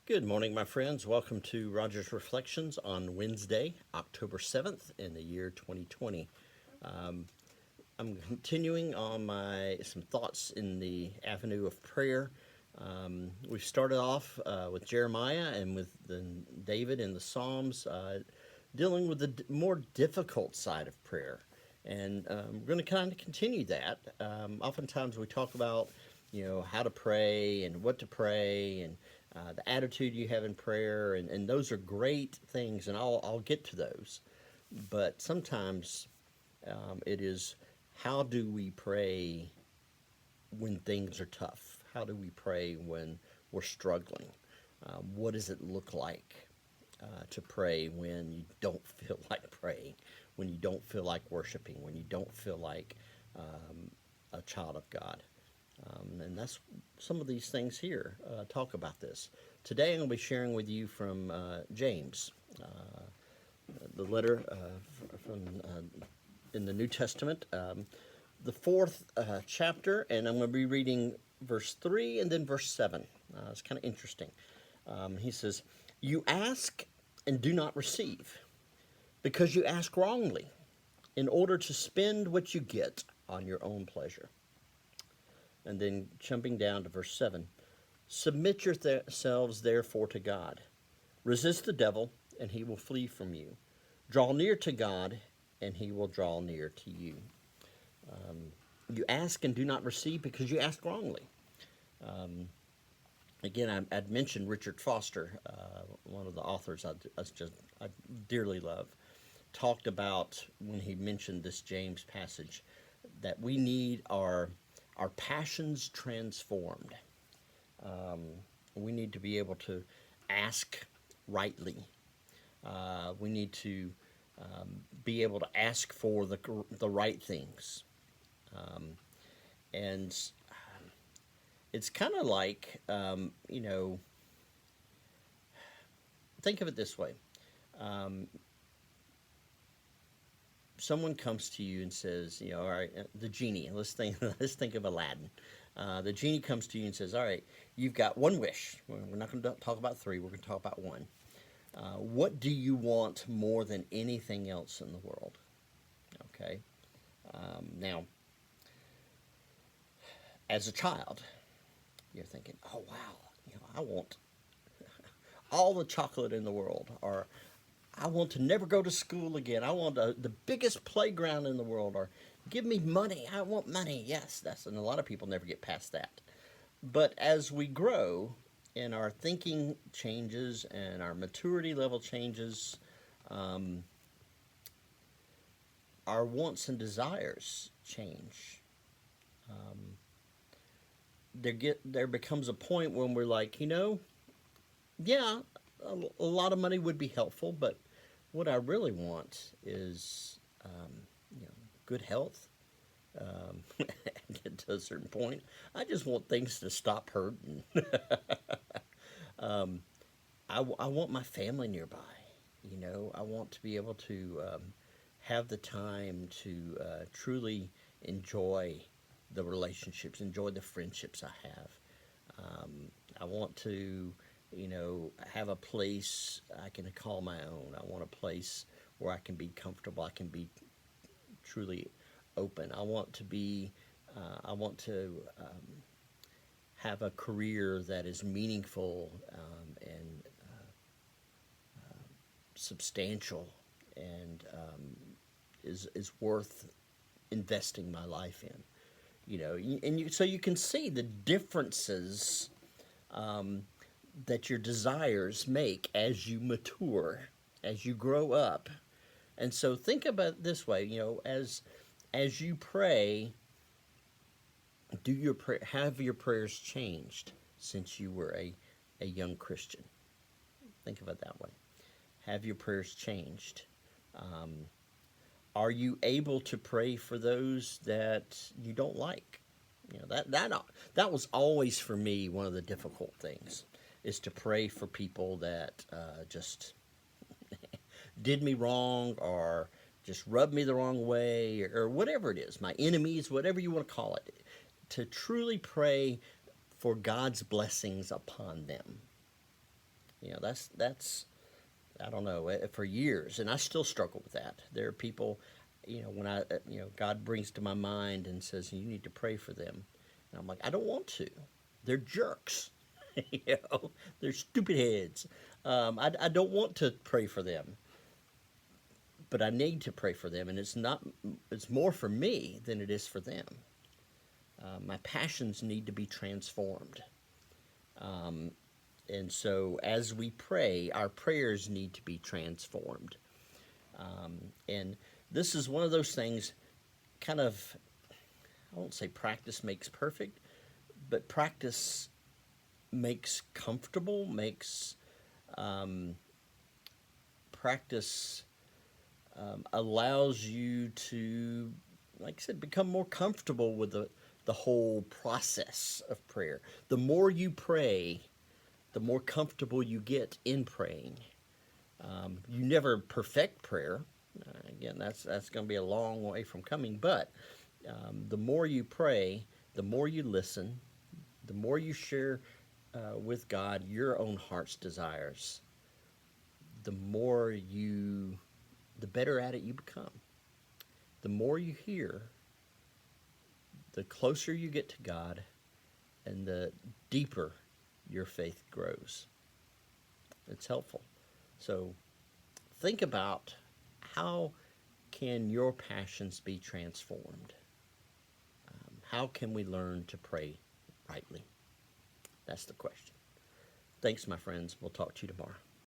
Good morning, my friends. Welcome to Roger's Reflections on Wednesday, October 7th in the year 2020. Um, I'm continuing on my some thoughts in the avenue of prayer. We've started off with Jeremiah and with David in the Psalms, dealing with the more difficult side of prayer. And we're going to kind of continue that. Oftentimes we talk about, how to pray and what to pray and the attitude you have in prayer, and those are great things, and I'll get to those. But sometimes it is, how do we pray when things are tough? How do we pray when we're struggling? What does it look like to pray when you don't feel like praying, when you don't feel like worshiping, when you don't feel like a child of God? And that's some of these things here talk about this. Today I'm going to be sharing with you from James, the letter from in the New Testament, the fourth chapter, and I'm going to be reading verse 3 and then verse 7. It's kind of interesting. He says, "You ask and do not receive, because you ask wrongly, in order to spend what you get on your own pleasure." And then jumping down to verse 7, "Submit yourselves therefore to God. Resist the devil, and he will flee from you. Draw near to God, and he will draw near to you." You ask and do not receive because you ask wrongly. Again, I'd mentioned Richard Foster, one of the authors I dearly love, talked about when he mentioned this James passage that we need our passions transformed. We need to be able to ask rightly. We need to be able to ask for the right things. And it's kind of like, think of it this way. Um, Someone comes to you and says, all right, the genie. Let's think of Aladdin. The genie comes to you and says, all right, you've got one wish. We're not going to talk about three. We're going to talk about one. What do you want more than anything else in the world? Okay. Now, as a child, you're thinking, oh wow, I want all the chocolate in the world, or I want to never go to school again. I want the biggest playground in the world, or give me money. I want money. Yes, and a lot of people never get past that. But as we grow and our thinking changes and our maturity level changes, um, our wants and desires change. Um, there becomes a point when we're like, yeah, a lot of money would be helpful, but what I really want is, you know, good health. Get to a certain point, I just want things to stop hurting. um, I want my family nearby. I want to be able to have the time to truly enjoy the relationships, enjoy the friendships I have. Um, I want to, have a place I can call my own. I want a place where I can be comfortable. I can be truly open. I want to have a career that is meaningful and substantial and is worth investing my life in. So you can see the differences um, that your desires make as you mature, as you grow up. And so think about it this way, as you pray, have your prayers changed since you were a young Christian? Think of it that way. Have your prayers changed? Um, are you able to pray for those that you don't like? That was always for me one of the difficult things, is to pray for people that just did me wrong, or just rubbed me the wrong way, or whatever it is, my enemies, whatever you want to call it, to truly pray for God's blessings upon them. That's I don't know, for years, and I still struggle with that. There are people, when God brings to my mind and says you need to pray for them, and I'm like, I don't want to. They're jerks. you they're stupid heads. I don't want to pray for them, but I need to pray for them, and it's more for me than it is for them. My passions need to be transformed. And so as we pray, our prayers need to be transformed. And this is one of those things, kind of, I won't say practice makes perfect, but practice makes comfortable, makes practice allows you to, like I said, become more comfortable with the whole process of prayer. The more you pray, the more comfortable you get in praying. You never perfect prayer. Again, that's going to be a long way from coming. But the more you pray, the more you listen, the more you share with God your own heart's desires, the better at it you become. The more you hear, the closer you get to God, and the deeper your faith grows. It's helpful. So think about, how can your passions be transformed? How can we learn to pray rightly? That's the question. Thanks, my friends. We'll talk to you tomorrow.